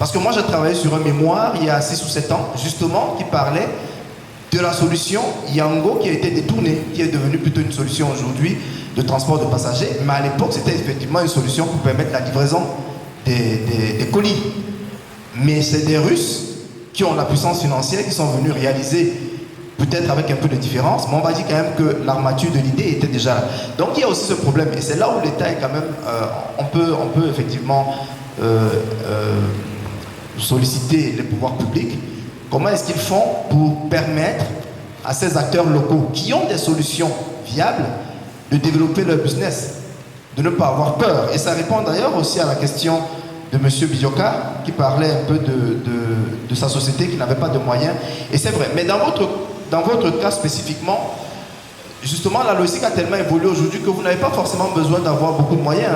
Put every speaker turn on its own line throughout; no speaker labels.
Parce que moi, j'ai travaillé sur un mémoire il y a 6 ou 7 ans, justement, qui parlait de la solution Yango qui a été détournée, qui est devenue plutôt une solution aujourd'hui de transport de passagers. Mais à l'époque, c'était effectivement une solution pour permettre la livraison des colis. Mais c'est des Russes qui ont la puissance financière, qui sont venus réaliser, peut-être avec un peu de différence, mais on va dire quand même que l'armature de l'idée était déjà là. Donc il y a aussi ce problème, et c'est là où l'État est quand même, on peut effectivement solliciter les pouvoirs publics. Comment est-ce qu'ils font pour permettre à ces acteurs locaux qui ont des solutions viables de développer leur business, de ne pas avoir peur. Et ça répond d'ailleurs aussi à la question de M. Bidjoka, qui parlait un peu de sa société qui n'avait pas de moyens. Et c'est vrai. Mais dans votre cas spécifiquement, justement, la logistique a tellement évolué aujourd'hui que vous n'avez pas forcément besoin d'avoir beaucoup de moyens.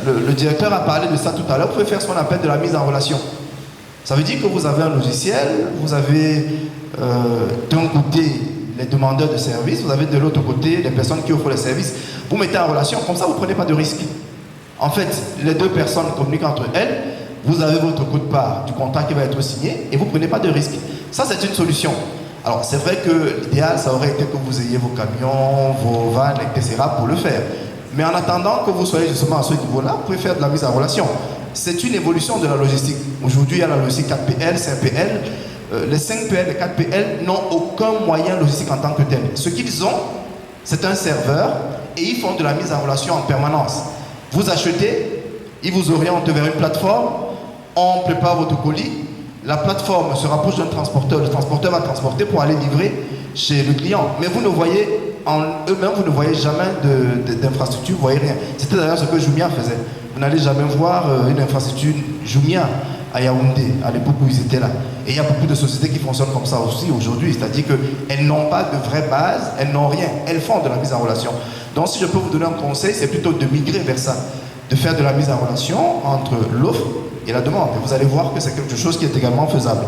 Le directeur a parlé de ça tout à l'heure. Vous pouvez faire ce qu'on appelle de la mise en relation. Ça veut dire que vous avez un logiciel, vous avez d'un côté les demandeurs de services, vous avez de l'autre côté les personnes qui offrent les services. Vous mettez en relation, comme ça vous ne prenez pas de risque. En fait, les deux personnes communiquent entre elles, vous avez votre quote-part du contrat qui va être signé et vous ne prenez pas de risque. Ça, c'est une solution. Alors, c'est vrai que l'idéal, ça aurait été que vous ayez vos camions, vos vannes, etc. pour le faire. Mais en attendant que vous soyez justement à ce niveau-là, vous pouvez faire de la mise en relation. C'est une évolution de la logistique. Aujourd'hui, il y a la logistique 4PL, 5PL. Les 5PL et 4PL n'ont aucun moyen logistique en tant que tel. Ce qu'ils ont, c'est un serveur et ils font de la mise en relation en permanence. Vous achetez, ils vous orientent vers une plateforme, on prépare votre colis, la plateforme se rapproche d'un transporteur, le transporteur va transporter pour aller livrer chez le client. Mais vous ne voyez, en eux-mêmes, vous ne voyez jamais d'infrastructure, vous ne voyez rien. C'était d'ailleurs ce que Jumia faisait. Vous n'allez jamais voir une infrastructure Jumia à Yaoundé, à l'époque où ils étaient là. Et il y a beaucoup de sociétés qui fonctionnent comme ça aussi aujourd'hui, c'est-à-dire qu'elles n'ont pas de vraie base, elles n'ont rien, elles font de la mise en relation. Donc si je peux vous donner un conseil, c'est plutôt de migrer vers ça, de faire de la mise en relation entre l'offre et la demande. Et vous allez voir que c'est quelque chose qui est également faisable.